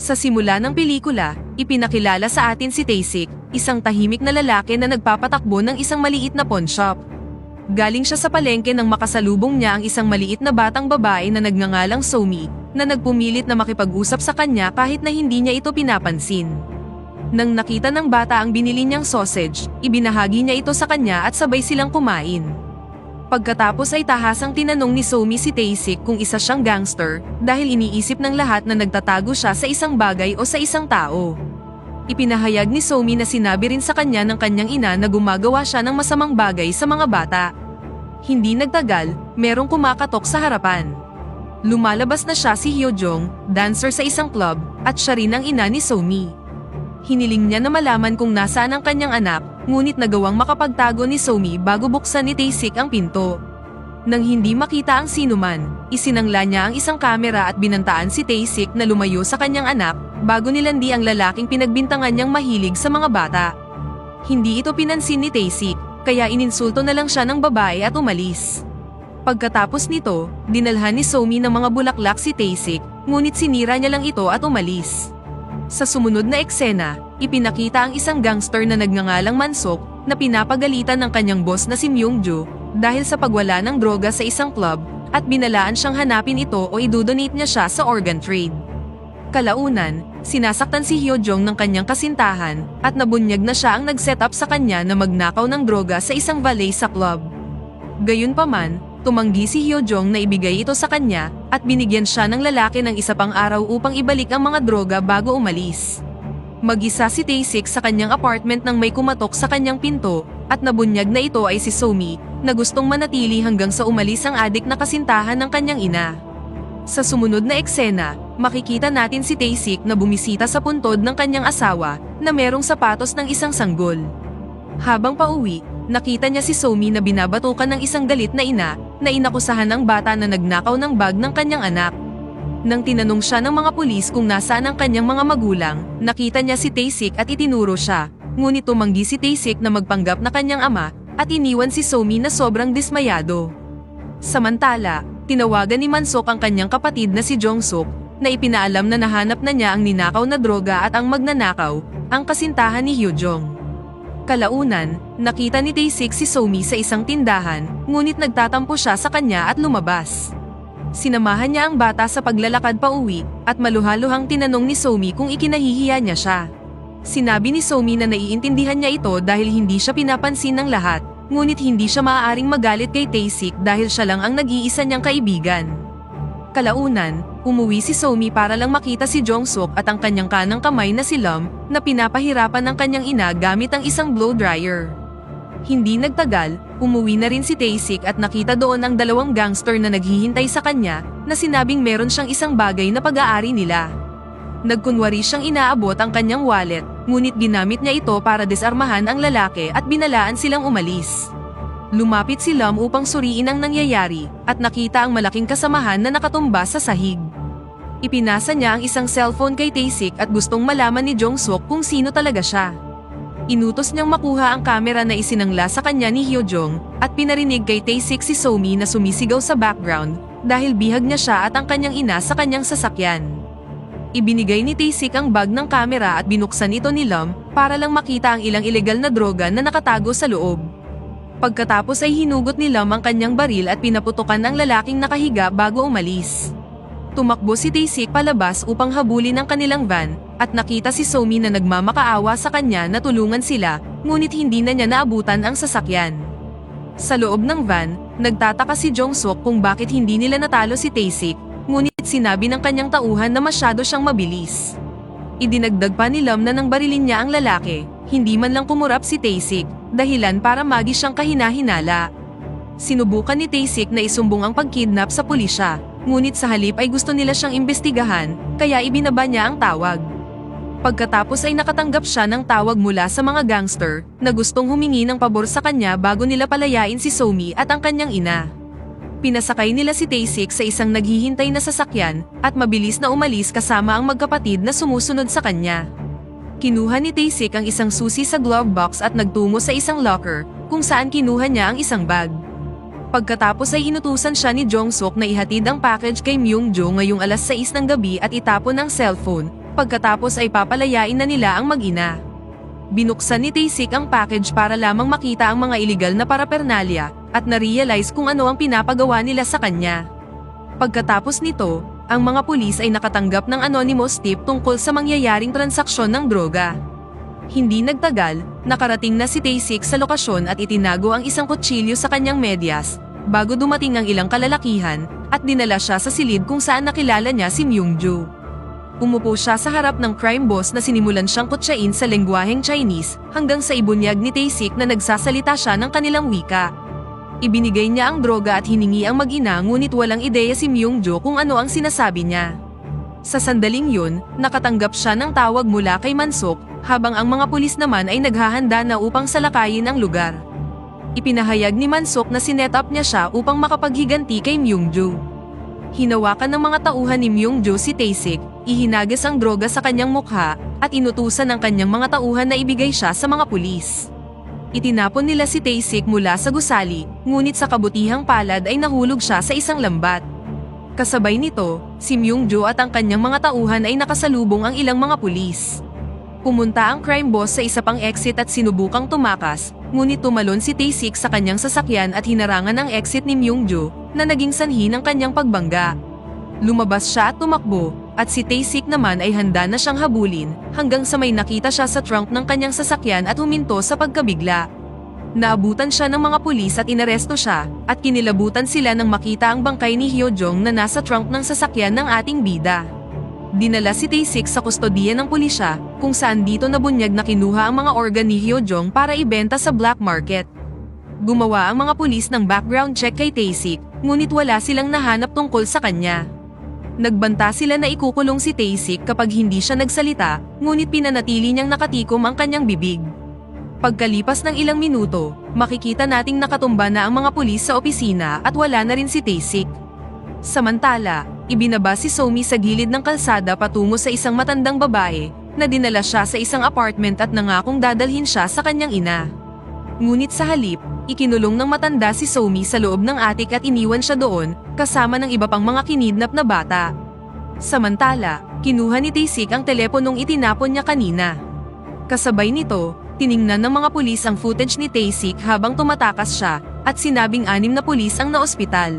Sa simula ng pelikula, ipinakilala sa atin si Tae-sik, isang tahimik na lalaki na nagpapatakbo ng isang maliit na pawn shop. Galing siya sa palengke nang makasalubong niya ang isang maliit na batang babae na nagngangalang Somi, na nagpumilit na makipag-usap sa kanya kahit na hindi niya ito pinapansin. Nang nakita ng bata ang binili niyang sausage, ibinahagi niya ito sa kanya at sabay silang kumain. Pagkatapos ay tahasang tinanong ni Somi si Tae-sik kung isa siyang gangster, dahil iniisip ng lahat na nagtatago siya sa isang bagay o sa isang tao. Ipinahayag ni Somi na sinabi rin sa kanya ng kanyang ina na gumagawa siya ng masamang bagay sa mga bata. Hindi nagtagal, merong kumakatok sa harapan. Lumalabas na siya si Hyojong, dancer sa isang club, at siya rin ang ina ni Somi. Hiniling niya na malaman kung nasaan ang kanyang anak, ngunit nagawang makapagtago ni Somi bago buksan ni Tae-sik ang pinto. Nang hindi makita ang sinuman, isinangla niya ang isang kamera at binantaan si Tae-sik na lumayo sa kanyang anak, bago nilandi ang lalaking pinagbintangan niyang mahilig sa mga bata. Hindi ito pinansin ni Tae-sik, kaya ininsulto na lang siya ng babae at umalis. Pagkatapos nito, dinalhan ni Somi ng mga bulaklak si Tae-sik, ngunit sinira niya lang ito at umalis. Sa sumunod na eksena, ipinakita ang isang gangster na nagngangalang Mansok na pinapagalitan ng kanyang boss na si Myungju dahil sa pagwala ng droga sa isang club at binalaan siyang hanapin ito o idodonate niya siya sa organ trade. Kalaunan, sinasaktan si Hyojong ng kanyang kasintahan at nabunyag na siya ang nag-set up sa kanya na magnakaw ng droga sa isang valet sa club. Gayunpaman, tumanggi si Hyojong na ibigay ito sa kanya at binigyan siya ng lalaki ng isa pang araw upang ibalik ang mga droga bago umalis. Mag-isa si Tae-sik sa kanyang apartment nang may kumatok sa kanyang pinto at nabunyag na ito ay si Somi na gustong manatili hanggang sa umalis ang adik na kasintahan ng kanyang ina. Sa sumunod na eksena, makikita natin si Tae-sik na bumisita sa puntod ng kanyang asawa na merong sapatos ng isang sanggol. Habang pauwi, nakita niya si Somi na binabatukan ng isang galit na ina na inakusahan ng bata na nagnakaw ng bag ng kanyang anak. Nang tinanong siya ng mga pulis kung nasaan ang kanyang mga magulang, nakita niya si Tae-sik at itinuro siya, ngunit tumanggi si Tae-sik na magpanggap na kanyang ama at iniwan si Somi na sobrang dismayado. Samantala, tinawagan ni Mansok ang kanyang kapatid na si Jong-suk na ipinaalam na nahanap na niya ang ninakaw na droga at ang magnanakaw, ang kasintahan ni Hyojong. Kalaunan, nakita ni Tae-sik si Somi sa isang tindahan, ngunit nagtatampo siya sa kanya at lumabas. Sinamahan niya ang bata sa paglalakad pa uwi, at maluhaluhang tinanong ni Somi kung ikinahihiya niya siya. Sinabi ni Somi na naiintindihan niya ito dahil hindi siya pinapansin ng lahat, ngunit hindi siya maaaring magalit kay Tae-sik dahil siya lang ang nag-iisa niyang kaibigan. Kalaunan, umuwi si Somi para lang makita si Jong-suk at ang kanyang kanang kamay na si Lam na pinapahirapan ng kanyang ina gamit ang isang blow dryer. Hindi nagtagal, umuwi na rin si Tae-sik at nakita doon ang dalawang gangster na naghihintay sa kanya na sinabing meron siyang isang bagay na pag-aari nila. Nagkunwari siyang inaabot ang kanyang wallet, ngunit ginamit niya ito para desarmahan ang lalaki at binalaan silang umalis. Lumapit si Lam upang suriin ang nangyayari at nakita ang malaking kasamahan na nakatumba sa sahig. Ipinasa niya ang isang cellphone kay Tae-sik at gustong malaman ni Jong-suk kung sino talaga siya. Inutos niyang makuha ang kamera na isinangla sa kanya ni Hyojong at pinarinig kay Tae-sik si Somi na sumisigaw sa background dahil bihag niya siya at ang kanyang ina sa kanyang sasakyan. Ibinigay ni Tae-sik ang bag ng kamera at binuksan ito ni Lam para lang makita ang ilang ilegal na droga na nakatago sa loob. Pagkatapos ay hinugot ni Lam ang kanyang baril at pinaputukan ang lalaking nakahiga bago umalis. Tumakbo si Tae-sik palabas upang habulin ang kanilang van, at nakita si Somi na nagmamakaawa sa kanya na tulungan sila, ngunit hindi na niya naabutan ang sasakyan. Sa loob ng van, nagtataka si Jong-suk kung bakit hindi nila natalo si Tae-sik, ngunit sinabi ng kanyang tauhan na masyado siyang mabilis. Idinagdag pa ni Lam na nang barilin niya ang lalaki, hindi man lang kumurap si Tae-sik, dahilan para magi siyang kahina-hinala. Sinubukan ni Tae-sik na isumbong ang pagkidnap sa pulisya, ngunit sa halip ay gusto nila siyang imbestigahan, kaya ibinaba niya ang tawag. Pagkatapos ay nakatanggap siya ng tawag mula sa mga gangster na gustong humingi ng pabor sa kanya bago nila palayain si Somi at ang kanyang ina. Pinasakay nila si Tae-sik sa isang naghihintay na sasakyan at mabilis na umalis kasama ang magkapatid na sumusunod sa kanya. Kinuha ni Tae-sik ang isang susi sa glove box at nagtungo sa isang locker kung saan kinuha niya ang isang bag. Pagkatapos ay inutusan siya ni Jong-suk na ihatid ang package kay Myungjo ngayong alas 6 ng gabi at itapon ang cellphone, Pagkatapos ay papalayain na nila ang mag-ina. Binuksan ni Taysik ang package para lamang makita ang mga iligal na paraphernalia at na-realize kung ano ang pinapagawa nila sa kanya. Pagkatapos nito, ang mga pulis ay nakatanggap ng anonymous tip tungkol sa mangyayaring transaksyon ng droga. Hindi nagtagal, nakarating na si Taysik sa lokasyon at itinago ang isang kutsilyo sa kanyang medyas, bago dumating ang ilang kalalakihan, at dinala siya sa silid kung saan nakilala niya si Myungju. Umupo siya sa harap ng crime boss na sinimulan siyang kutsain sa lengguaheng Chinese hanggang sa ibunyag ni Taysik na nagsasalita siya ng kanilang wika. Ibinigay niya ang droga at hiningi ang mag-ina ngunit walang ideya si Myungju kung ano ang sinasabi niya. Sa sandaling yun, nakatanggap siya ng tawag mula kay Mansok habang ang mga pulis naman ay naghahanda na upang salakayin ang lugar. Ipinahayag ni Mansok na sinet up niya siya upang makapaghiganti kay Myungju. Hinawakan ng mga tauhan ni Myungju si Taysik, ihinagas ang droga sa kanyang mukha, at inutusan ng kanyang mga tauhan na ibigay siya sa mga pulis. Itinapon nila si Taysik mula sa gusali, ngunit sa kabutihang palad ay nahulog siya sa isang lambat. Kasabay nito, si Myungju at ang kanyang mga tauhan ay nakasalubong ang ilang mga pulis. Pumunta ang crime boss sa isa pang exit at sinubukang tumakas, ngunit tumalon si Taysik sa kanyang sasakyan at hinarangan ang exit ni Myungju, na naging sanhi ng kanyang pagbangga. Lumabas siya at tumakbo, at si Taysik naman ay handa na siyang habulin, hanggang sa may nakita siya sa trunk ng kanyang sasakyan at huminto sa pagkabigla. Naabutan siya ng mga pulis at inaresto siya, at kinilabutan sila nang makita ang bangkay ni Hyojong na nasa trunk ng sasakyan ng ating bida. Dinala si Taysik sa kustodiya ng pulisya, kung saan dito nabunyag na kinuha ang mga organ ni Hyojong para ibenta sa black market. Gumawa ang mga pulis ng background check kay Taysik, ngunit wala silang nahanap tungkol sa kanya. Nagbanta sila na ikukulong si Taysik kapag hindi siya nagsalita, ngunit pinanatili niyang nakatikom ang kanyang bibig. Pagkalipas ng ilang minuto, makikita nating nakatumba na ang mga pulis sa opisina at wala na rin si Taysik. Samantala, ibinaba si Somi sa gilid ng kalsada patungo sa isang matandang babae, na dinala siya sa isang apartment at nangakong dadalhin siya sa kanyang ina. Ngunit sa halip, ikinulong ng matanda si Somi sa loob ng atik at iniwan siya doon, kasama ng iba pang mga kinidnap na bata. Samantala, kinuha ni Taysik ang teleponong itinapon niya kanina. Kasabay nito, tiningnan ng mga pulis ang footage ni Taysik habang tumatakas siya, at sinabing 6 na pulis ang naospital.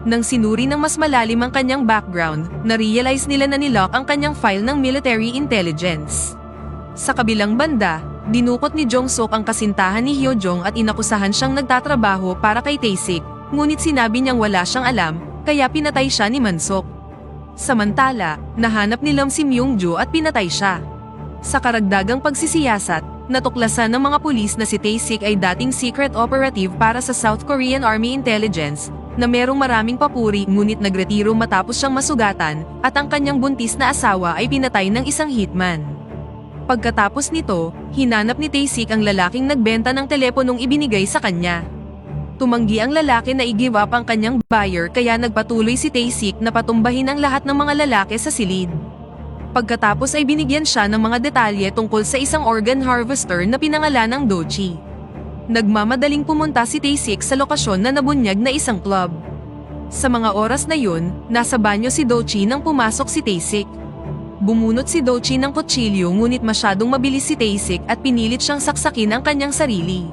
Nang sinuri ng mas malalim ang kanyang background, na-realize nila na nilock ang kanyang file ng military intelligence. Sa kabilang banda, dinukot ni Jong-suk ang kasintahan ni Hyojong at inakusahan siyang nagtatrabaho para kay Taysik, ngunit sinabi niyang wala siyang alam, kaya pinatay siya ni Mansok. Samantala, nahanap ni Lam si Myungju at pinatay siya. Sa karagdagang pagsisiyasat, natuklasan ng mga pulis na si Taysik ay dating secret operative para sa South Korean Army Intelligence, na merong maraming papuri ngunit nagretiro matapos siyang masugatan, at ang kanyang buntis na asawa ay pinatay ng isang hitman. Pagkatapos nito, hinanap ni Taysik ang lalaking nagbenta ng teleponong ibinigay sa kanya. Tumanggi ang lalaki na i-give up ang kanyang buyer kaya nagpatuloy si Taysik na patumbahin ang lahat ng mga lalaki sa silid. Pagkatapos ay binigyan siya ng mga detalye tungkol sa isang organ harvester na pinangalanang Dochi. Nagmamadaling pumunta si Taysik sa lokasyon na nabunyag na isang club. Sa mga oras na yun, nasa banyo si Dochi nang pumasok si Taysik. Bumunot si Dochi ng kutsilyo ngunit masyadong mabilis si Taysik at pinilit siyang saksakin ang kanyang sarili.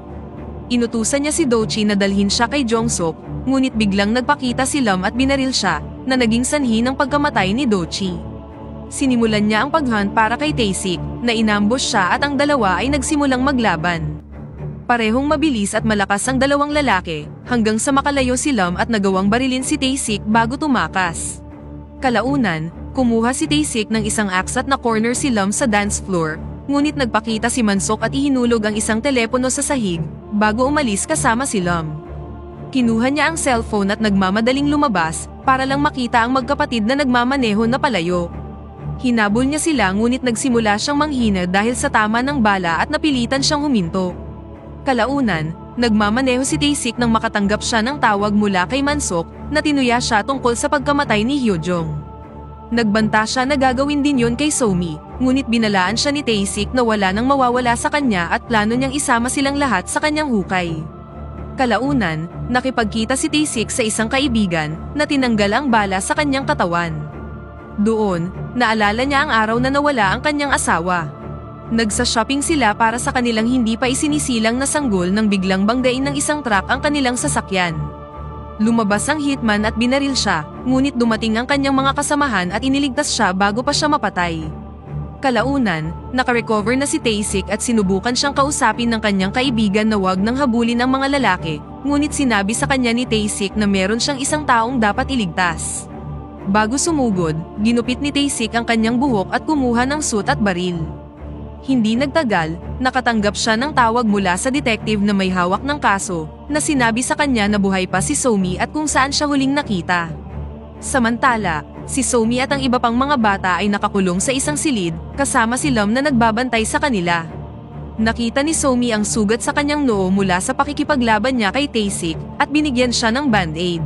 Inutusan niya si Dochi na dalhin siya kay Jong-suk, ngunit biglang nagpakita si Lam at binaril siya, na naging sanhi ng pagkamatay ni Dochi. Sinimulan niya ang paghunt para kay Taysik, na inambush siya at ang dalawa ay nagsimulang maglaban. Parehong mabilis at malakas ang dalawang lalaki, hanggang sa makalayo si Lam at nagawang barilin si Taysik bago tumakas. Kalaunan, kumuha si Taysik ng isang aksat na corner si Lam sa dance floor, ngunit nagpakita si Mansok at ihinulog ang isang telepono sa sahig, bago umalis kasama si Lam. Kinuha niya ang cellphone at nagmamadaling lumabas, para lang makita ang magkapatid na nagmamaneho na palayo. Hinabol niya sila ngunit nagsimula siyang manghina dahil sa tama ng bala at napilitan siyang huminto. Kalaunan, nagmamaneho si Taysik nang makatanggap siya ng tawag mula kay Mansok, na tinuya siya tungkol sa pagkamatay ni Hyojong. Nagbanta siya na gagawin din yun kay Somi, ngunit binalaan siya ni Taysik na wala nang mawawala sa kanya at plano niyang isama silang lahat sa kanyang hukay. Kalaunan, nakipagkita si Taysik sa isang kaibigan na tinanggal ang bala sa kanyang katawan. Doon, Naalala niya ang araw na nawala ang kanyang asawa. Nagsa-shopping sila para sa kanilang hindi pa isinisilang na sanggol nang biglang banggain ng isang truck ang kanilang sasakyan. Lumabas ang hitman at binaril siya, ngunit dumating ang kanyang mga kasamahan at iniligtas siya bago pa siya mapatay. Kalaunan, nakarecover na si Taysik at sinubukan siyang kausapin ng kanyang kaibigan na wag nang habulin ang mga lalaki, ngunit sinabi sa kanya ni Taysik na meron siyang isang taong dapat iligtas. Bago sumugod, ginupit ni Taysik ang kanyang buhok at kumuha ng suit at baril. Hindi nagtagal, nakatanggap siya ng tawag mula sa detective na may hawak ng kaso, na sinabi sa kanya na buhay pa si Somi at kung saan siya huling nakita. Samantala, si Somi at ang iba pang mga bata ay nakakulong sa isang silid, kasama si Lam na nagbabantay sa kanila. Nakita ni Somi ang sugat sa kanyang noo mula sa pakikipaglaban niya kay Taysik at binigyan siya ng band-aid.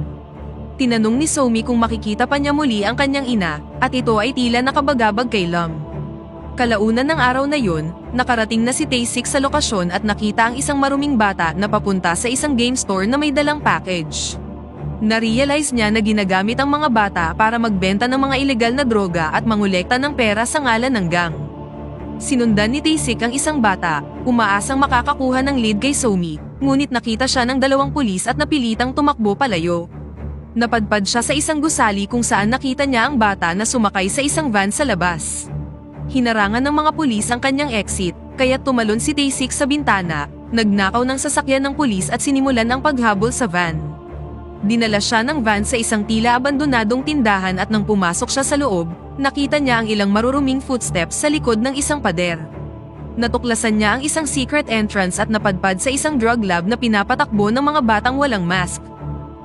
Tinanong ni Somi kung makikita pa niya muli ang kanyang ina, at ito ay tila nakabagabag kay Lam. Kalaunan ng araw na yun, nakarating na si Taysik sa lokasyon at nakita ang isang maruming bata na papunta sa isang game store na may dalang package. Narealize niya na ginagamit ang mga bata para magbenta ng mga ilegal na droga at mangolekta ng pera sa ngalan ng gang. Sinundan ni Taysik ang isang bata, umaasang makakakuha ng lead kay Somi, ngunit nakita siya ng dalawang pulis at napilitang tumakbo palayo. Napadpad siya sa isang gusali kung saan nakita niya ang bata na sumakay sa isang van sa labas. Hinarangan ng mga pulis ang kanyang exit, kaya tumalon si Taysik sa bintana, nagnakaw ng sasakyan ng pulis at sinimulan ang paghabol sa van. Dinala siya ng van sa isang tila abandonadong tindahan at nang pumasok siya sa loob, nakita niya ang ilang maruruming footsteps sa likod ng isang pader. Natuklasan niya ang isang secret entrance at napadpad sa isang drug lab na pinapatakbo ng mga batang walang mask.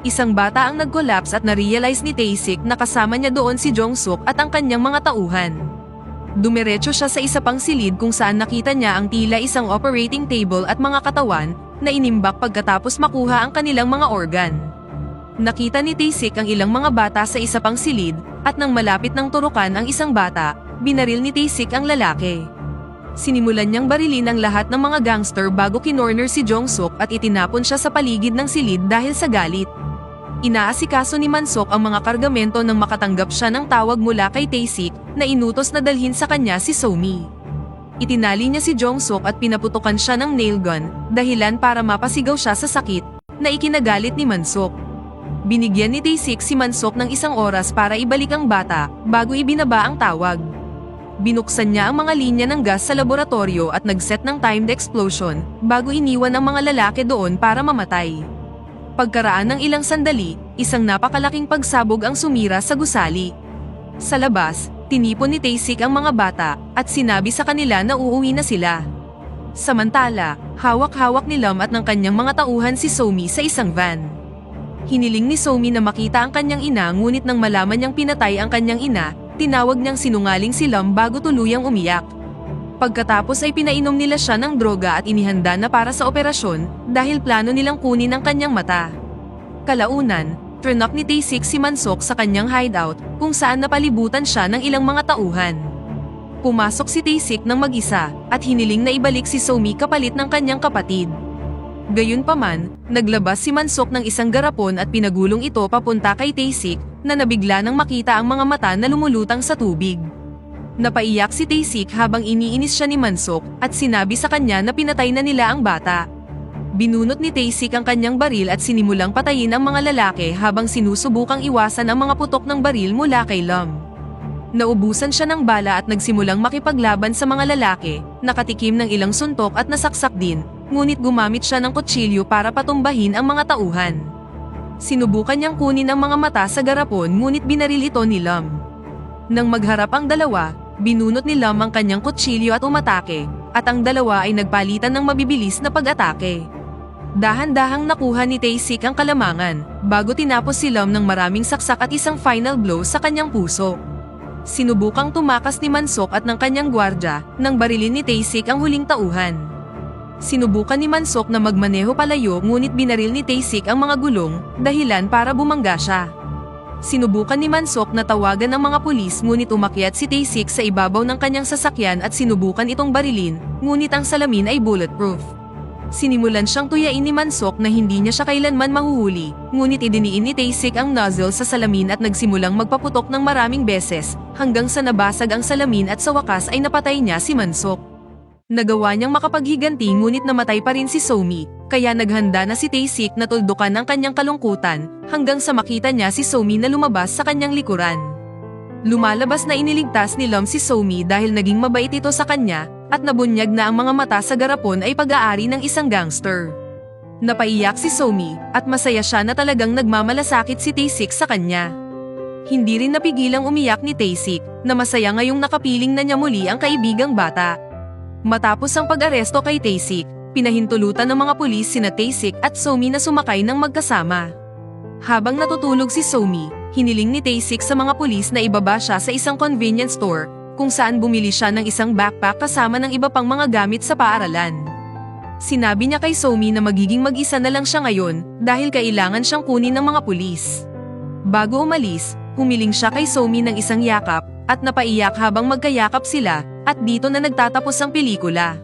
Isang bata ang nag-collapse at narealize ni Taysik na kasama niya doon si Jong-suk at ang kanyang mga tauhan. Dumiretso siya sa isa pang silid kung saan nakita niya ang tila isang operating table at mga katawan na inimbak pagkatapos makuha ang kanilang mga organ. Nakita ni Taysik ang ilang mga bata sa isa pang silid at nang malapit ng turukan ang isang bata, binaril ni Taysik ang lalaki. Sinimulan niyang barilin ang lahat ng mga gangster bago kinorner si Jong-suk at itinapon siya sa paligid ng silid dahil sa galit. Inaasikaso ni Mansok ang mga kargamento nang makatanggap siya ng tawag mula kay Taysik na inutos na dalhin sa kanya si Somi. Itinali niya si Jong-suk at pinaputukan siya ng nail gun, dahilan para mapasigaw siya sa sakit, na ikinagalit ni Mansok. Binigyan ni Taysik si Mansok ng isang oras para ibalik ang bata, bago ibinaba ang tawag. Binuksan niya ang mga linya ng gas sa laboratorio at nagset ng timed explosion, bago iniwan ang mga lalaki doon para mamatay. Pagkaraan ng ilang sandali, isang napakalaking pagsabog ang sumira sa gusali. Sa labas, tinipon ni Taysik ang mga bata at sinabi sa kanila na uuwi na sila. Samantala, hawak-hawak ni Lam at ng kanyang mga tauhan si Somi sa isang van. Hiniling ni Somi na makita ang kanyang ina ngunit nang malaman niyang pinatay ang kanyang ina, tinawag niyang sinungaling si Lam bago tuluyang umiyak. Pagkatapos ay pinainom nila siya ng droga at inihanda na para sa operasyon dahil plano nilang kunin ang kanyang mata. Kalaunan, trinok ni Taysik si Mansok sa kanyang hideout kung saan napalibutan siya ng ilang mga tauhan. Pumasok si Taysik ng mag-isa at hiniling na ibalik si Somi kapalit ng kanyang kapatid. Gayunpaman, naglabas si Mansok ng isang garapon at pinagulong ito papunta kay Taysik na nabigla nang makita ang mga mata na lumulutang sa tubig. Napaiyak si Taysik habang iniinis siya ni Mansok at sinabi sa kanya na pinatay na nila ang bata. Binunot ni Taysik ang kanyang baril at sinimulang patayin ang mga lalaki habang sinusubukang iwasan ang mga putok ng baril mula kay Lam. Naubusan siya ng bala at nagsimulang makipaglaban sa mga lalaki, nakatikim ng ilang suntok at nasaksak din, ngunit gumamit siya ng kutsilyo para patumbahin ang mga tauhan. Sinubukan niyang kunin ang mga mata sa garapon ngunit binaril ito ni Lam. Nang magharap ang dalawa, binunot ni Lam ang kanyang kutsilyo at umatake, at ang dalawa ay nagpalitan ng mabibilis na pag-atake. Dahan-dahang nakuha ni Taysik ang kalamangan, bago tinapos si Lam ng maraming saksak at isang final blow sa kanyang puso. Sinubukang tumakas ni Mansok at ng kanyang gwardya, nang barilin ni Taysik ang huling tauhan. Sinubukan ni Mansok na magmaneho palayo ngunit binaril ni Taysik ang mga gulong, dahilan para bumangga siya. Sinubukan ni Mansok na tawagan ang mga pulis ngunit umakyat si Taysik sa ibabaw ng kanyang sasakyan at sinubukan itong barilin, ngunit ang salamin ay bulletproof. Sinimulan siyang tuyain ni Mansok na hindi niya siya kailanman mahuhuli, ngunit idiniin ni Taesik ang nozzle sa salamin at nagsimulang magpaputok ng maraming beses, hanggang sa nabasag ang salamin at sa wakas ay napatay niya si Mansok. Nagawa niyang makapaghiganti ngunit namatay pa rin si Somi, kaya naghanda na si Taesik na tuldukan ang kanyang kalungkutan, hanggang sa makita niya si Somi na lumabas sa kanyang likuran. Lumalabas na iniligtas ni Lum si Somi dahil naging mabait ito sa kanya, at nabunyag na ang mga mata sa garapon ay pag-aari ng isang gangster. Napaiyak si Somi, at masaya siya na talagang nagmamalasakit si Taesik sa kanya. Hindi rin napigilang umiyak ni Taesik, na masaya ngayong nakapiling na niya muli ang kaibigang bata. Matapos ang pag-aresto kay Taesik, pinahintulutan ng mga pulis sina Taesik at Somi na sumakay ng magkasama. Habang natutulog si Somi, hiniling ni Taesik sa mga pulis na ibaba siya sa isang convenience store, kung saan bumili siya ng isang backpack kasama ng iba pang mga gamit sa paaralan. Sinabi niya kay Somi na magiging mag-isa na lang siya ngayon dahil kailangan siyang kunin ng mga pulis. Bago umalis, humiling siya kay Somi ng isang yakap at napaiyak habang magkayakap sila, at dito na nagtatapos ang pelikula.